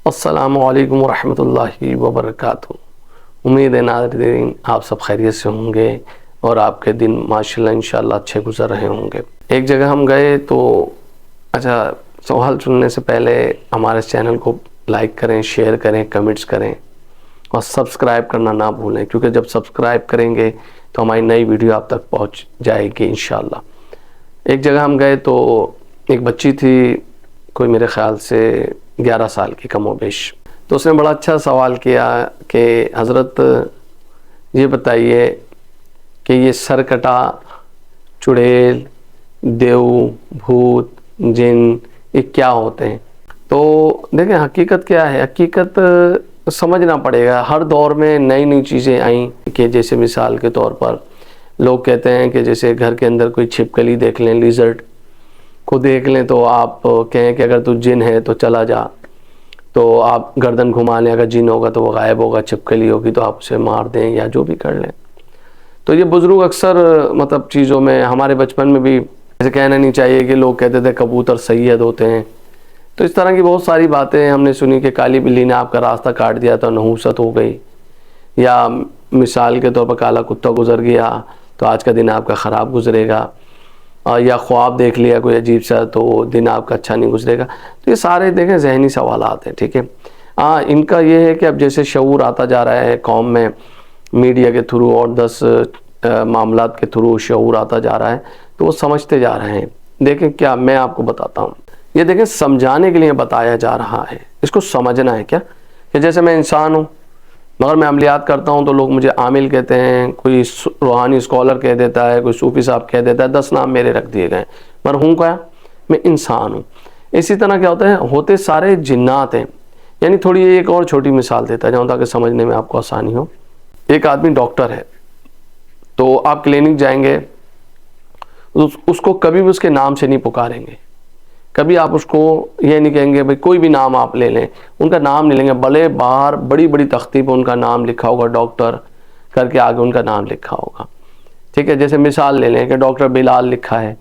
السلام علیکم ورحمۃ اللہ وبرکاتہ۔ امید ہے ناظرین آپ سب خیریت سے ہوں گے اور آپ کے دن ماشاءاللہ انشاءاللہ اچھے گزر رہے ہوں گے۔ ایک جگہ ہم گئے تو سوال سننے سے پہلے ہمارے چینل کو لائک کریں، شیئر کریں، کمنٹس کریں اور سبسکرائب کرنا نہ بھولیں، کیونکہ جب سبسکرائب کریں گے تو ہماری نئی ویڈیو آپ تک پہنچ جائے گی انشاءاللہ۔ ایک جگہ ہم گئے تو ایک بچی تھی، کوئی میرے خیال سے 11 سال کی کم و بیش، تو اس نے بڑا اچھا سوال کیا کہ حضرت یہ بتائیے کہ یہ سرکٹا، چڑیل، دیو، بھوت، جن، یہ کیا ہوتے ہیں؟ تو دیکھیں حقیقت کیا ہے، حقیقت سمجھنا پڑے گا۔ ہر دور میں نئی نئی چیزیں آئیں کہ جیسے مثال کے طور پر لوگ کہتے ہیں کہ جیسے گھر کے اندر کوئی چھپکلی دیکھ لیں، لیزرڈ کو دیکھ لیں تو آپ کہیں کہ اگر تو جن ہے تو چلا جا، تو آپ گردن گھما لیں، اگر جن ہوگا تو وہ غائب ہوگا، چھپکلی ہوگی تو آپ اسے مار دیں یا جو بھی کر لیں۔ تو یہ بزرگ اکثر چیزوں میں، ہمارے بچپن میں بھی ایسے کہنا نہیں چاہیے کہ لوگ کہتے تھے کبوتر سید ہوتے ہیں، تو اس طرح کی بہت ساری باتیں ہم نے سنی کہ کالی بلی نے آپ کا راستہ کاٹ دیا تو نحوست ہو گئی، یا مثال کے طور پر کالا کتا گزر گیا تو آج کا دن آپ کا خراب گزرے گا، یا خواب دیکھ لیا کوئی عجیب سا تو دن آپ کا اچھا نہیں گزرے گا۔ تو یہ سارے دیکھیں ذہنی سوالات ہیں، ٹھیک ہے۔ ان کا یہ ہے کہ اب جیسے شعور آتا جا رہا ہے قوم میں، میڈیا کے تھرو اور 10 معاملات کے تھرو شعور آتا جا رہا ہے، تو وہ سمجھتے جا رہے ہیں۔ دیکھیں کیا میں آپ کو بتاتا ہوں، یہ دیکھیں سمجھانے کے لیے بتایا جا رہا ہے، اس کو سمجھنا ہے کیا کہ جیسے میں انسان ہوں مگر میں عملیات کرتا ہوں تو لوگ مجھے عامل کہتے ہیں، کوئی روحانی اسکالر کہہ دیتا ہے، کوئی صوفی صاحب کہہ دیتا ہے، 10 نام میرے رکھ دیے گئے، مگر ہوں کیا؟ میں انسان ہوں۔ اسی طرح کیا ہوتا ہے، ہوتے سارے جنات ہیں۔ یعنی تھوڑی ایک اور چھوٹی مثال دیتا جاؤں تاکہ سمجھنے میں آپ کو آسانی ہو۔ ایک آدمی ڈاکٹر ہے، تو آپ کلینک جائیں گے، اس کو کبھی بھی اس کے نام سے نہیں پکاریں گے، کبھی آپ اس کو یہ نہیں کہیں گے بھائی کوئی بھی نام آپ لے لیں، ان کا نام نہیں لیں گے، بھلے باہر بڑی بڑی تختی پہ ان کا نام لکھا ہوگا، ڈاکٹر کر کے آگے ان کا نام لکھا ہوگا، ٹھیک ہے۔ جیسے مثال لے لیں کہ ڈاکٹر بلال لکھا ہے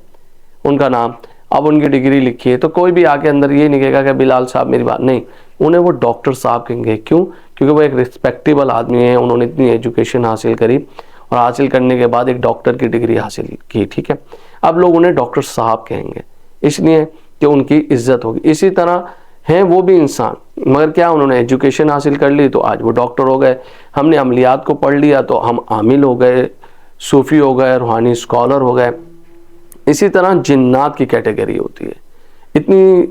ان کا نام، اب ان کی ڈگری لکھی ہے، تو کوئی بھی آ کے اندر یہ نہیں کہے گا کہ بلال صاحب میری بات نہیں، انہیں وہ ڈاکٹر صاحب کہیں گے۔ کیوں؟ کیونکہ وہ ایک رسپیکٹیبل آدمی ہیں، انہوں نے اتنی ایجوکیشن حاصل کری اور حاصل کرنے کے بعد ایک ڈاکٹر کی ڈگری حاصل کی، ٹھیک ہے۔ اب لوگ انہیں ڈاکٹر صاحب کہیں گے، اس لیے کہ ان کی عزت ہوگی۔ اسی طرح ہیں وہ بھی انسان، مگر کیا انہوں نے ایجوکیشن حاصل کر لی تو آج وہ ڈاکٹر ہو گئے۔ ہم نے عملیات کو پڑھ لیا تو ہم عامل ہو گئے، صوفی ہو گئے، روحانی اسکالر ہو گئے۔ اسی طرح جنات کی کیٹیگری ہوتی ہے۔ اتنی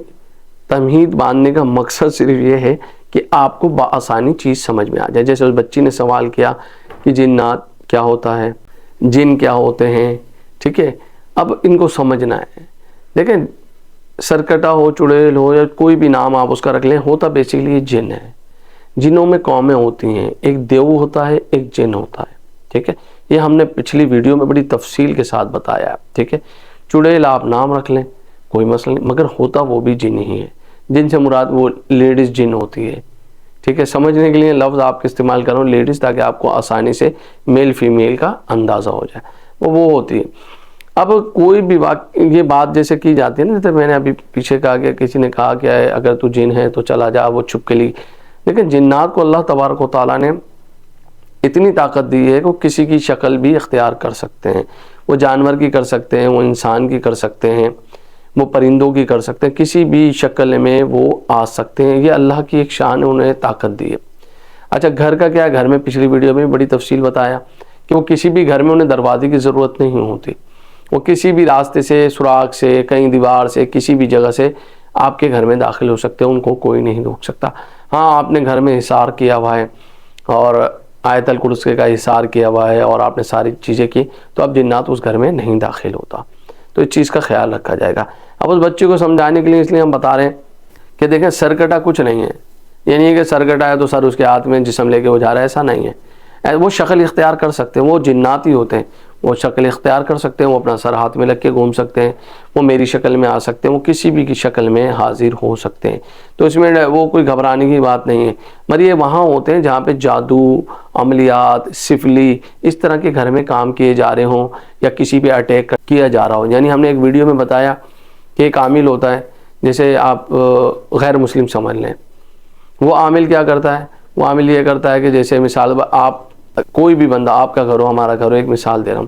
تمہید باندھنے کا مقصد صرف یہ ہے کہ آپ کو بآسانی چیز سمجھ میں آ جائے۔ جیسے اس بچی نے سوال کیا کہ جنات کیا ہوتا ہے، جن کیا ہوتے ہیں، ٹھیک ہے۔ اب ان کو سمجھنا ہے۔ دیکھیں سرکٹا ہو، چڑیل ہو، یا کوئی بھی نام آپ اس کا رکھ لیں، ہوتا بیسیکلی یہ جن ہے۔ جنوں میں قومیں ہوتی ہیں، ایک دیو ہوتا ہے، ایک جن ہوتا ہے، ٹھیک ہے۔ یہ ہم نے پچھلی ویڈیو میں بڑی تفصیل کے ساتھ بتایا ہے، ٹھیک ہے۔ چڑیل آپ نام رکھ لیں، کوئی مسئلہ نہیں، مگر ہوتا وہ بھی جن ہی ہے۔ جن سے مراد وہ لیڈیز جن ہوتی ہے، ٹھیک ہے۔ سمجھنے کے لیے لفظ آپ کے استعمال کروں لیڈیز، تاکہ آپ کو آسانی سے میل فیمیل کا اندازہ ہو جائے، وہ ہوتی ہے۔ اب کوئی بھی یہ بات جیسے کی جاتی ہے نا، جیسے میں نے ابھی پیچھے کہا کہ کسی نے کہا کہ اگر تو جن ہے تو چلا جا، وہ چھپکلی۔ لیکن جنات کو اللہ تبارک و تعالیٰ نے اتنی طاقت دی ہے کہ وہ کسی کی شکل بھی اختیار کر سکتے ہیں، وہ جانور کی کر سکتے ہیں، وہ انسان کی کر سکتے ہیں، وہ پرندوں کی کر سکتے ہیں، کسی بھی شکل میں وہ آ سکتے ہیں۔ یہ اللہ کی ایک شان ہے، انہیں طاقت دی ہے۔ اچھا گھر کا کیا؟ گھر میں پچھلی ویڈیو میں بڑی تفصیل بتایا کہ وہ کسی بھی گھر میں انہیں دروازے کی ضرورت نہیں ہوتی، وہ کسی بھی راستے سے، سوراخ سے، کہیں دیوار سے، کسی بھی جگہ سے آپ کے گھر میں داخل ہو سکتے ہیں، ان کو کوئی نہیں روک سکتا۔ ہاں آپ نے گھر میں حصار کیا ہوا ہے اور آیت الکرسی کا حصار کیا ہوا ہے اور آپ نے ساری چیزیں کی، تو اب جنات اس گھر میں نہیں داخل ہوتا، تو اس چیز کا خیال رکھا جائے گا۔ اب اس بچے کو سمجھانے کے لیے اس لیے ہم بتا رہے ہیں کہ دیکھیں سرکٹا کچھ نہیں ہے، یہ نہیں ہے کہ سرکٹا ہے تو سر اس کے ہاتھ میں جسم لے کے وہ جا رہا ہے، ایسا نہیں ہے۔ وہ شکل اختیار کر سکتے ہیں، وہ جنات ہی ہوتے ہیں، وہ شکل اختیار کر سکتے ہیں، وہ اپنا سر ہاتھ میں لگ کے گھوم سکتے ہیں، وہ میری شکل میں آ سکتے ہیں، وہ کسی بھی کی شکل میں حاضر ہو سکتے ہیں۔ تو اس میں وہ کوئی گھبرانے کی بات نہیں ہے، مگر یہ وہاں ہوتے ہیں جہاں پہ جادو، عملیات، سفلی، اس طرح کے گھر میں کام کیے جا رہے ہوں یا کسی پہ اٹیک کیا جا رہا ہو۔ یعنی ہم نے ایک ویڈیو میں بتایا کہ ایک عامل ہوتا ہے، جیسے آپ غیر مسلم سمجھ لیں، وہ عامل کیا کرتا ہے؟ وہ عامل یہ کرتا ہے کہ جیسے مثال آپ کوئی بھی بندہ، آپ کا گھر ہو، ہمارا گھر ہو، ایک مثال دے رہا ہوں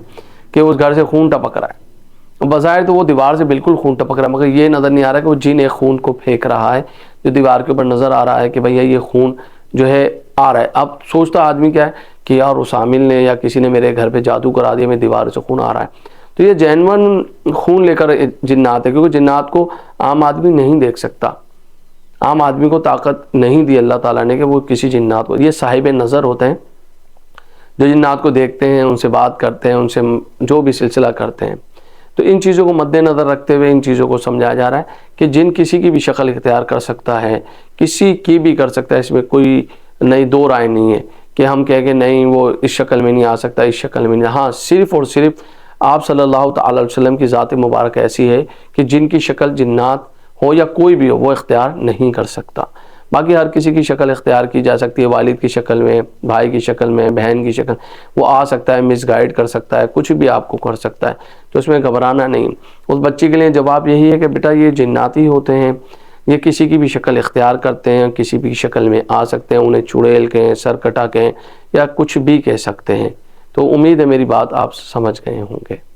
کہ اس گھر سے خون ٹپک رہا ہے، بظاہر تو وہ دیوار سے بالکل خون ٹپک رہا ہے، مگر یہ نظر نہیں آ رہا کہ وہ جن ایک خون کو پھینک رہا ہے جو دیوار کے اوپر نظر آ رہا ہے کہ بھیا یہ خون جو ہے آ رہا ہے۔ اب سوچتا آدمی کیا ہے کہ یار اس عامل نے یا کسی نے میرے گھر پہ جادو کرا دیا، میری دیوار سے خون آ رہا ہے۔ تو یہ جینون خون لے کر جنات ہے، کیونکہ جنات کو عام آدمی نہیں دیکھ سکتا، عام آدمی کو طاقت نہیں دی اللہ تعالیٰ نے کہ وہ کسی جنات کو، یہ صاحب نظر ہوتے ہیں جو جنات کو دیکھتے ہیں، ان سے بات کرتے ہیں، ان سے جو بھی سلسلہ کرتے ہیں۔ تو ان چیزوں کو مد نظر رکھتے ہوئے ان چیزوں کو سمجھایا جا رہا ہے کہ جن کسی کی بھی شکل اختیار کر سکتا ہے، کسی کی بھی کر سکتا ہے، اس میں کوئی نئی دو رائے نہیں ہے کہ ہم کہیں کہ نہیں وہ اس شکل میں نہیں آ سکتا، اس شکل میں نہیں۔ ہاں صرف اور صرف آپ صلی اللہ تعالی علیہ وسلم کی ذات مبارک ایسی ہے کہ جن کی شکل جنات ہو یا کوئی بھی ہو وہ اختیار نہیں کر سکتا۔ باقی ہر کسی کی شکل اختیار کی جا سکتی ہے، والد کی شکل میں، بھائی کی شکل میں، بہن کی شکل، وہ آ سکتا ہے، مس گائیڈ کر سکتا ہے، کچھ بھی آپ کو کر سکتا ہے، تو اس میں گھبرانا نہیں۔ اس بچے کے لیے جواب یہی ہے کہ بیٹا یہ جناتی ہوتے ہیں، یہ کسی کی بھی شکل اختیار کرتے ہیں، کسی بھی شکل میں آ سکتے ہیں، انہیں چڑیل کہیں، سر کٹا کہیں یا کچھ بھی کہہ سکتے ہیں۔ تو امید ہے میری بات آپ سمجھ گئے ہوں گے۔